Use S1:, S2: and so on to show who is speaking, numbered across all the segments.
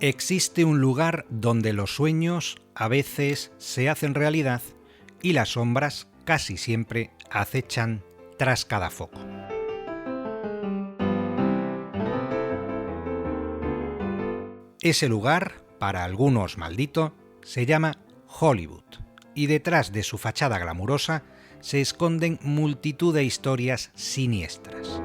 S1: Existe un lugar donde los sueños a veces se hacen realidad y las sombras casi siempre acechan tras cada foco. Ese lugar, para algunos maldito, se llama Hollywood, y detrás de su fachada glamurosa se esconden multitud de historias siniestras.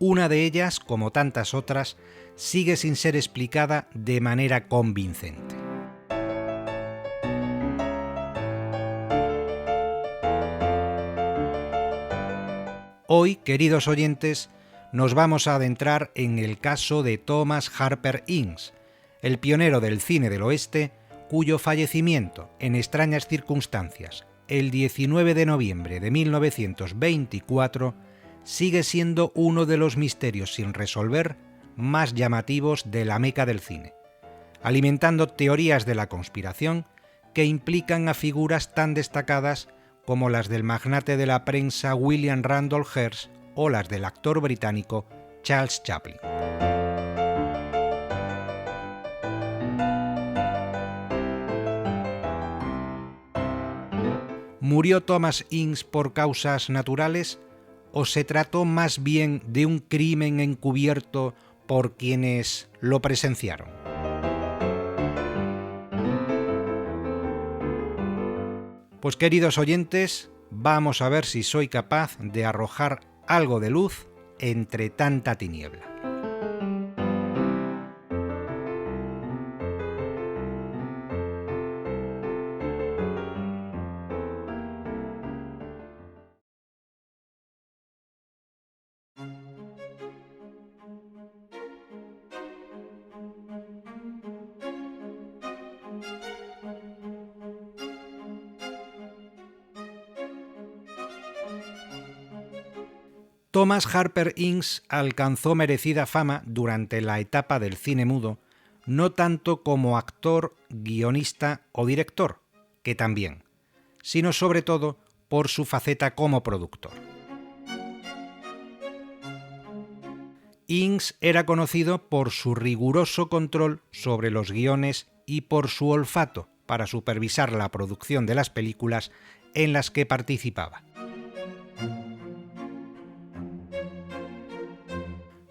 S1: Una de ellas, como tantas otras, sigue sin ser explicada de manera convincente. Hoy, queridos oyentes, nos vamos a adentrar en el caso de Thomas Harper Ince, el pionero del cine del oeste, cuyo fallecimiento, en extrañas circunstancias, el 19 de noviembre de 1924, sigue siendo uno de los misterios sin resolver más llamativos de la meca del cine, alimentando teorías de la conspiración que implican a figuras tan destacadas como las del magnate de la prensa William Randolph Hearst o las del actor británico Charles Chaplin. ¿Murió Thomas Ince por causas naturales o se trató más bien de un crimen encubierto por quienes lo presenciaron? Pues queridos oyentes, vamos a ver si soy capaz de arrojar algo de luz entre tanta tiniebla. Thomas Harper Ince alcanzó merecida fama durante la etapa del cine mudo, no tanto como actor, guionista o director, que también, sino sobre todo por su faceta como productor. Ince era conocido por su riguroso control sobre los guiones y por su olfato para supervisar la producción de las películas en las que participaba.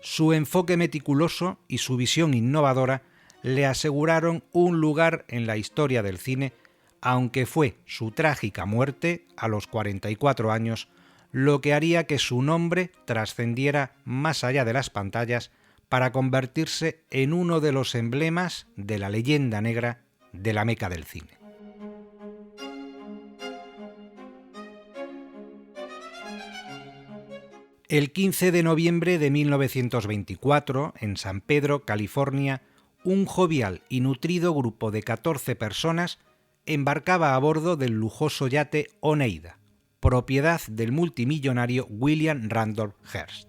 S1: Su enfoque meticuloso y su visión innovadora le aseguraron un lugar en la historia del cine, aunque fue su trágica muerte a los 44 años lo que haría que su nombre trascendiera más allá de las pantallas para convertirse en uno de los emblemas de la leyenda negra de la meca del cine. El 15 de noviembre de 1924, en San Pedro, California, un jovial y nutrido grupo de 14 personas embarcaba a bordo del lujoso yate Oneida, propiedad del multimillonario William Randolph Hearst.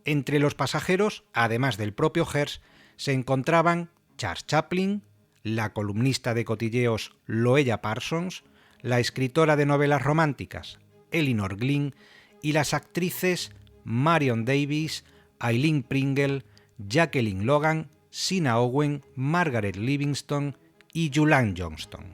S1: Entre los pasajeros, además del propio Hearst, se encontraban Charles Chaplin, la columnista de cotilleos Loella Parsons, la escritora de novelas románticas Elinor Glyn y las actrices Marion Davies, Eileen Pringle, Jacqueline Logan, Sina Owen, Margaret Livingston y Julan Johnston.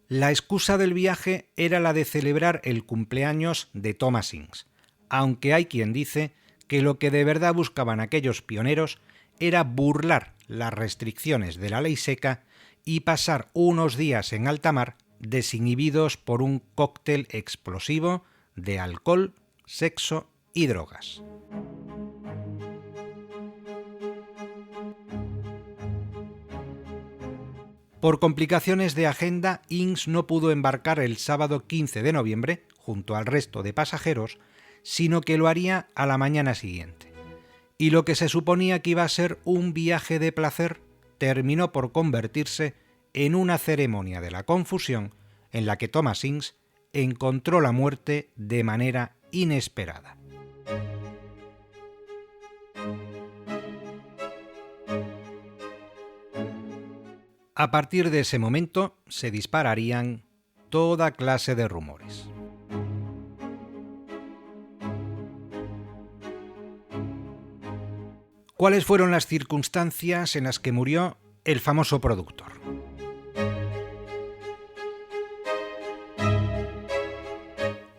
S1: La excusa del viaje era la de celebrar el cumpleaños de Thomas Ince, aunque hay quien dice que lo que de verdad buscaban aquellos pioneros era burlar las restricciones de la ley seca y pasar unos días en alta mar desinhibidos por un cóctel explosivo de alcohol, sexo y drogas. Por complicaciones de agenda, Ince no pudo embarcar el sábado 15 de noviembre, junto al resto de pasajeros, sino que lo haría a la mañana siguiente. Y lo que se suponía que iba a ser un viaje de placer terminó por convertirse en una ceremonia de la confusión en la que Thomas Ince encontró la muerte de manera inesperada. A partir de ese momento se dispararían toda clase de rumores. ¿Cuáles fueron las circunstancias en las que murió el famoso productor?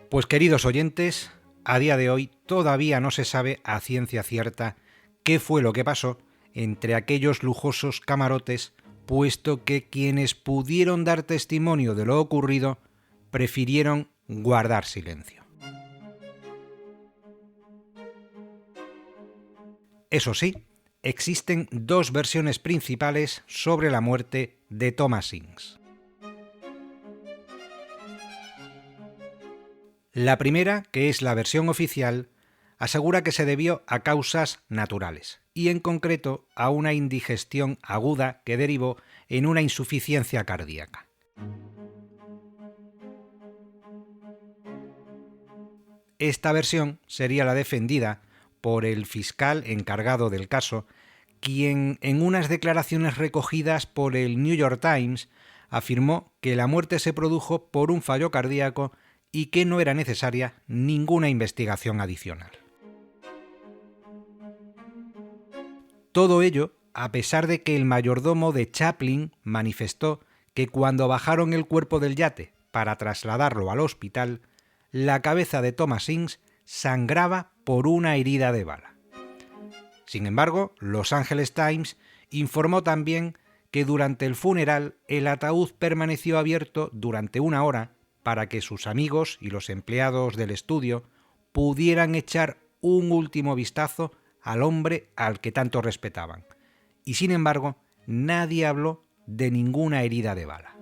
S1: Pues queridos oyentes, a día de hoy todavía no se sabe a ciencia cierta qué fue lo que pasó entre aquellos lujosos camarotes, puesto que quienes pudieron dar testimonio de lo ocurrido prefirieron guardar silencio. Eso sí, existen dos versiones principales sobre la muerte de Thomas Ince. La primera, que es la versión oficial, asegura que se debió a causas naturales, y en concreto a una indigestión aguda que derivó en una insuficiencia cardíaca. Esta versión sería la defendida por el fiscal encargado del caso, quien en unas declaraciones recogidas por el New York Times afirmó que la muerte se produjo por un fallo cardíaco y que no era necesaria ninguna investigación adicional. Todo ello a pesar de que el mayordomo de Chaplin manifestó que cuando bajaron el cuerpo del yate para trasladarlo al hospital, la cabeza de Thomas Ince sangraba por una herida de bala. Sin embargo, Los Angeles Times informó también que durante el funeral el ataúd permaneció abierto durante 1 hora para que sus amigos y los empleados del estudio pudieran echar un último vistazo al hombre al que tanto respetaban. Y sin embargo, nadie habló de ninguna herida de bala.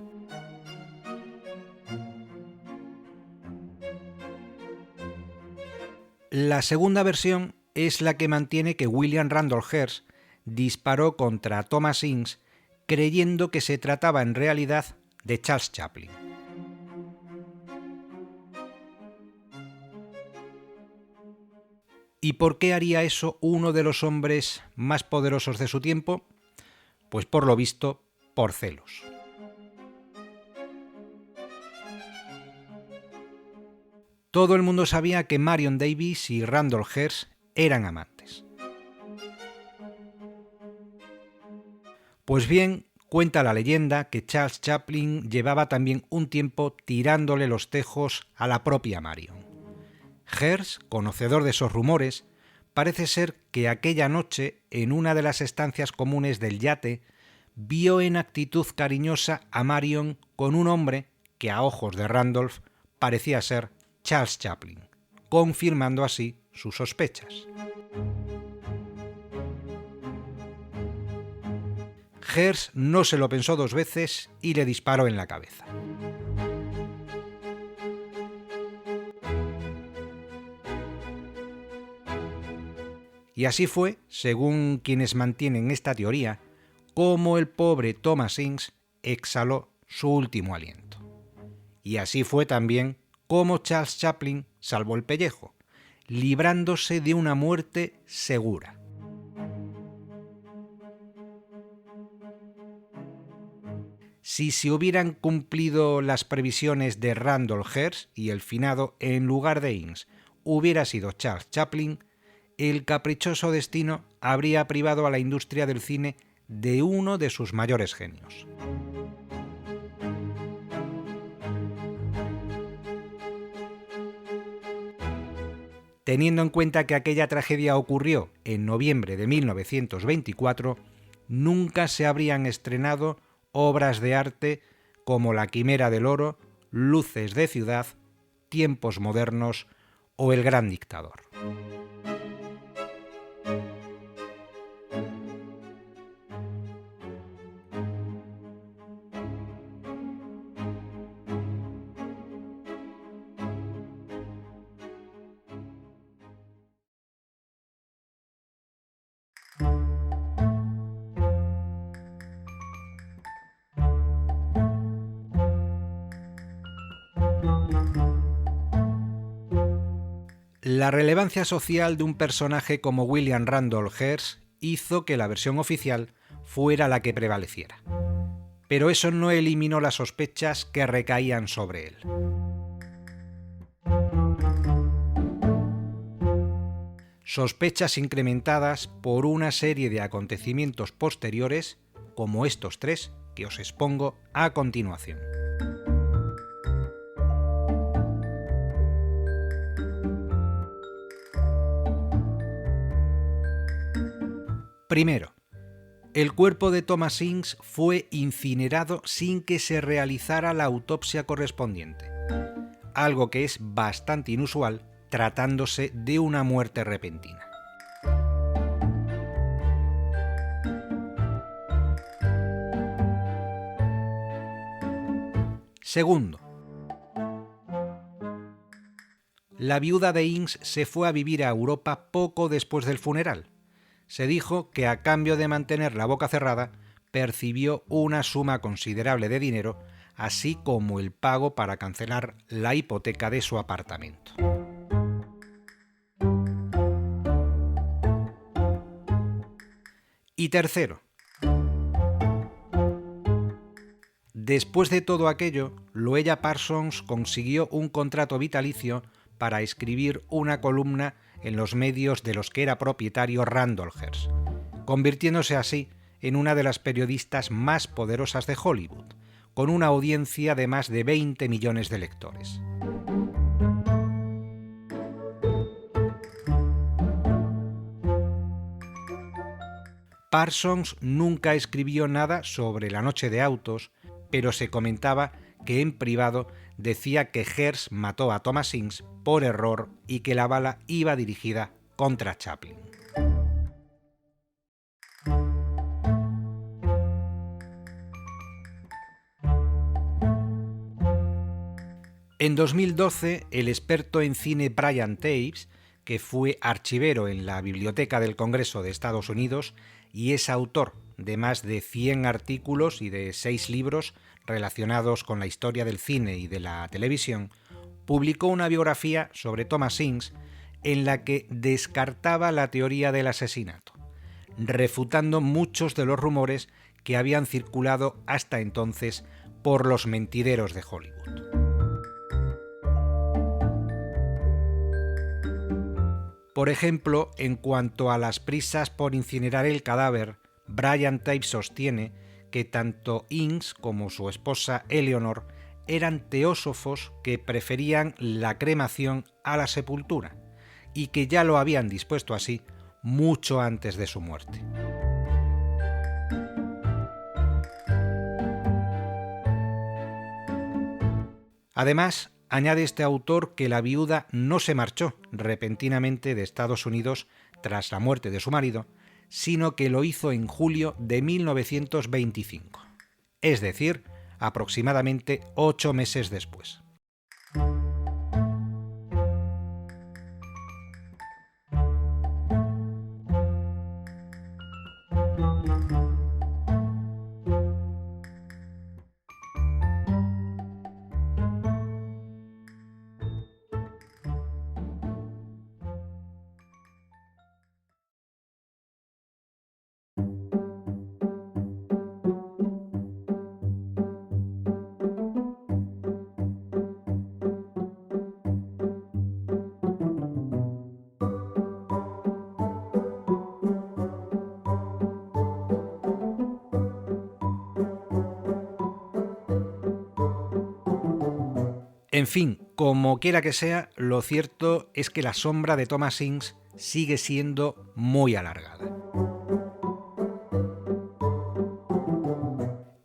S1: La segunda versión es la que mantiene que William Randolph Hearst disparó contra Thomas Ince creyendo que se trataba en realidad de Charles Chaplin. ¿Y por qué haría eso uno de los hombres más poderosos de su tiempo? Pues por lo visto, por celos. Todo el mundo sabía que Marion Davies y Randolph Hearst eran amantes. Pues bien, cuenta la leyenda que Charles Chaplin llevaba también un tiempo tirándole los tejos a la propia Marion. Hearst, conocedor de esos rumores, parece ser que aquella noche, en una de las estancias comunes del yate, vio en actitud cariñosa a Marion con un hombre que a ojos de Randolph parecía ser Charles Chaplin, confirmando así sus sospechas. Hearst no se lo pensó 2 veces y le disparó en la cabeza. Y así fue, según quienes mantienen esta teoría, como el pobre Thomas Ince exhaló su último aliento. Y así fue también como Charles Chaplin salvó el pellejo, librándose de una muerte segura. Si se hubieran cumplido las previsiones de Randolph Hearst y el finado, en lugar de Ince, hubiera sido Charles Chaplin, el caprichoso destino habría privado a la industria del cine de uno de sus mayores genios. Teniendo en cuenta que aquella tragedia ocurrió en noviembre de 1924, nunca se habrían estrenado obras de arte como La Quimera del Oro, Luces de ciudad, Tiempos modernos o El gran dictador. La relevancia social de un personaje como William Randolph Hearst hizo que la versión oficial fuera la que prevaleciera. pero eso no eliminó las sospechas que recaían sobre él. Sospechas incrementadas por una serie de acontecimientos posteriores, como estos tres que os expongo a continuación. Primero, el cuerpo de Thomas Ince fue incinerado sin que se realizara la autopsia correspondiente, algo que es bastante inusual tratándose de una muerte repentina. Segundo, la viuda de Ince se fue a vivir a Europa poco después del funeral. Se dijo que a cambio de mantener la boca cerrada, percibió una suma considerable de dinero, así como el pago para cancelar la hipoteca de su apartamento. Y tercero, después de todo aquello, Louella Parsons consiguió un contrato vitalicio para escribir una columna en los medios de los que era propietario Randall Hearst, convirtiéndose así en una de las periodistas más poderosas de Hollywood, con una audiencia de más de 20 millones de lectores. Parsons nunca escribió nada sobre la noche de autos, pero se comentaba que en privado decía que Hearst mató a Thomas Ince por error y que la bala iba dirigida contra Chaplin. En 2012, el experto en cine Brian Taves, que fue archivero en la Biblioteca del Congreso de Estados Unidos y es autor de más de 100 artículos y de 6 libros relacionados con la historia del cine y de la televisión, publicó una biografía sobre Thomas Ince en la que descartaba la teoría del asesinato, refutando muchos de los rumores que habían circulado hasta entonces por los mentideros de Hollywood. Por ejemplo, en cuanto a las prisas por incinerar el cadáver, Brian Taves sostiene que tanto Ince como su esposa Eleanor eran teósofos que preferían la cremación a la sepultura y que ya lo habían dispuesto así mucho antes de su muerte. Además, añade este autor que la viuda no se marchó repentinamente de Estados Unidos tras la muerte de su marido, sino que lo hizo en julio de 1925, es decir, aproximadamente 8 meses después. En fin, como quiera que sea, lo cierto es que la sombra de Thomas Ince sigue siendo muy alargada.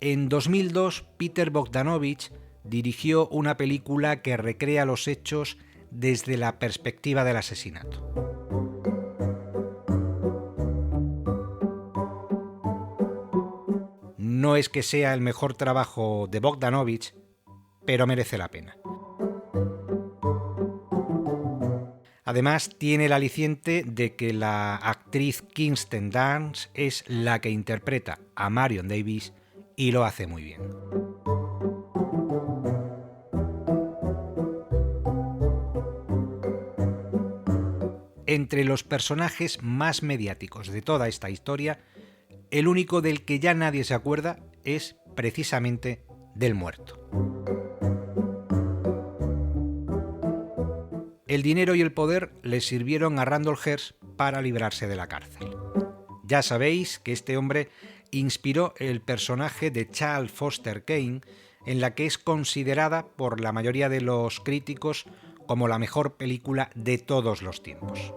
S1: En 2002, Peter Bogdanovich dirigió una película que recrea los hechos desde la perspectiva del asesinato. No es que sea el mejor trabajo de Bogdanovich, pero merece la pena. Además, tiene el aliciente de que la actriz Kirsten Dunst es la que interpreta a Marion Davies y lo hace muy bien. Entre los personajes más mediáticos de toda esta historia, el único del que ya nadie se acuerda es precisamente del muerto. El dinero y el poder le sirvieron a Randolph Hearst para librarse de la cárcel. Ya sabéis que este hombre inspiró el personaje de Charles Foster Kane, en la que es considerada por la mayoría de los críticos como la mejor película de todos los tiempos.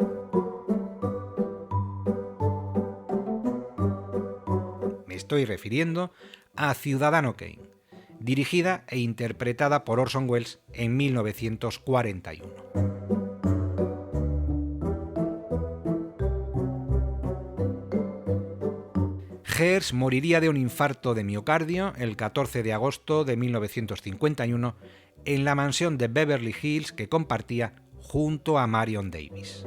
S1: Me estoy refiriendo a Ciudadano Kane, dirigida e interpretada por Orson Welles en 1941. Hearst moriría de un infarto de miocardio el 14 de agosto de 1951 en la mansión de Beverly Hills que compartía junto a Marion Davies.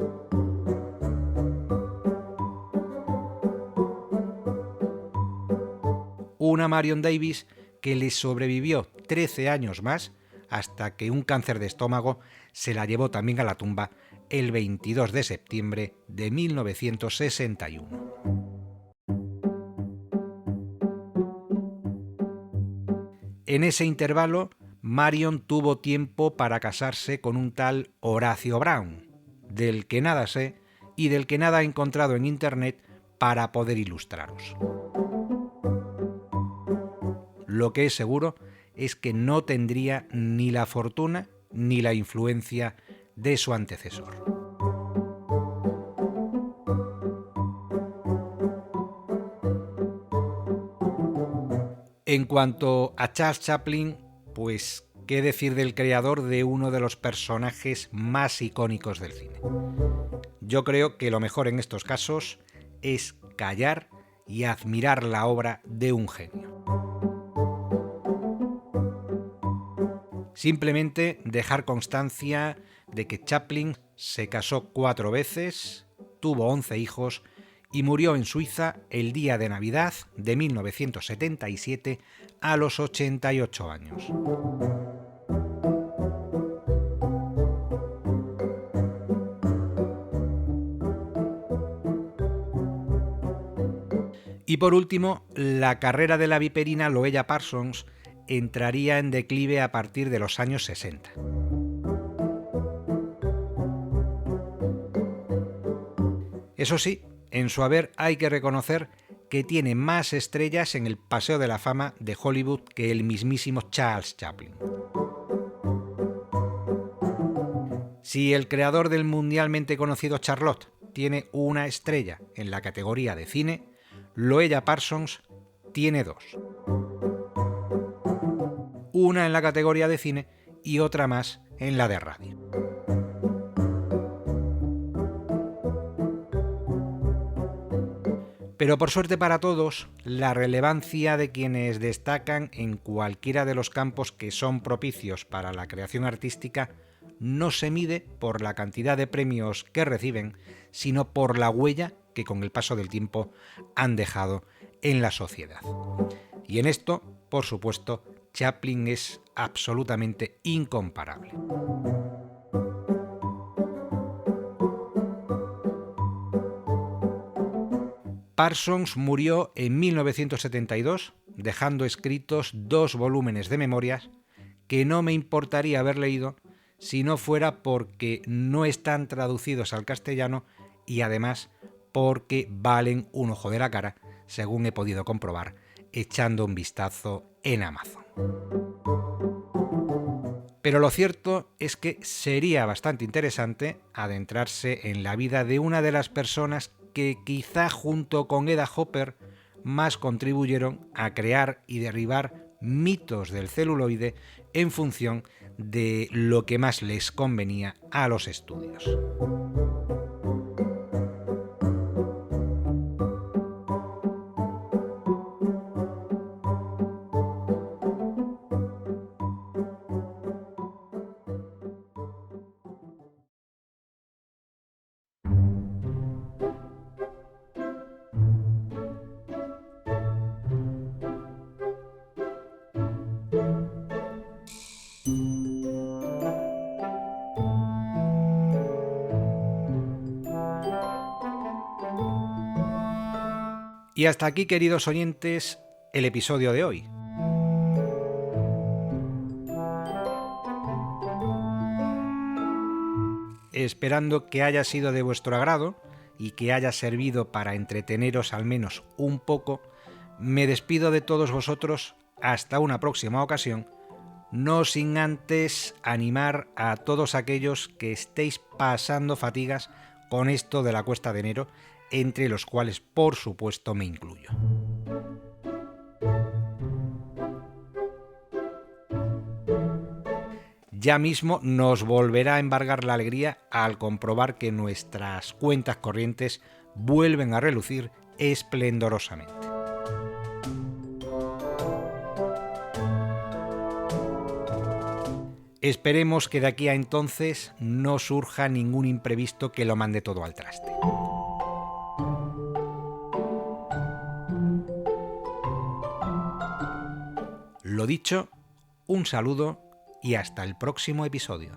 S1: Una Marion Davies que le sobrevivió 13 años más hasta que un cáncer de estómago se la llevó también a la tumba el 22 de septiembre de 1961. En ese intervalo, Marion tuvo tiempo para casarse con un tal Horacio Brown, del que nada sé y del que nada he encontrado en internet para poder ilustraros. Lo que es seguro es que no tendría ni la fortuna ni la influencia de su antecesor. En cuanto a Charles Chaplin, pues qué decir del creador de uno de los personajes más icónicos del cine. Yo creo que lo mejor en estos casos es callar y admirar la obra de un genio. Simplemente dejar constancia de que Chaplin se casó 4 veces, tuvo 11 hijos y murió en Suiza el día de Navidad de 1977 a los 88 años. Y por último, la carrera de la viperina Loella Parsons entraría en declive a partir de los años 60. Eso sí, en su haber hay que reconocer que tiene más estrellas en el Paseo de la Fama de Hollywood que el mismísimo Charles Chaplin. Si el creador del mundialmente conocido Charlotte tiene una estrella en la categoría de cine, Loella Parsons tiene 2. Una en la categoría de cine y otra más en la de radio. Pero por suerte para todos, la relevancia de quienes destacan en cualquiera de los campos que son propicios para la creación artística no se mide por la cantidad de premios que reciben, sino por la huella que con el paso del tiempo han dejado en la sociedad. Y en esto, por supuesto, Chaplin es absolutamente incomparable. Parsons murió en 1972, dejando escritos 2 volúmenes de memorias que no me importaría haber leído si no fuera porque no están traducidos al castellano y además porque valen un ojo de la cara, según he podido comprobar echando un vistazo en Amazon. Pero lo cierto es que sería bastante interesante adentrarse en la vida de una de las personas que quizá junto con Eda Hopper más contribuyeron a crear y derribar mitos del celuloide en función de lo que más les convenía a los estudios. Y hasta aquí, queridos oyentes, el episodio de hoy. Esperando que haya sido de vuestro agrado y que haya servido para entreteneros al menos un poco, me despido de todos vosotros hasta una próxima ocasión, no sin antes animar a todos aquellos que estéis pasando fatigas con esto de la cuesta de enero, entre los cuales por supuesto me incluyo. Ya mismo nos volverá a embargar la alegría al comprobar que nuestras cuentas corrientes vuelven a relucir esplendorosamente. Esperemos que de aquí a entonces no surja ningún imprevisto que lo mande todo al traste. Lo dicho, un saludo y hasta el próximo episodio.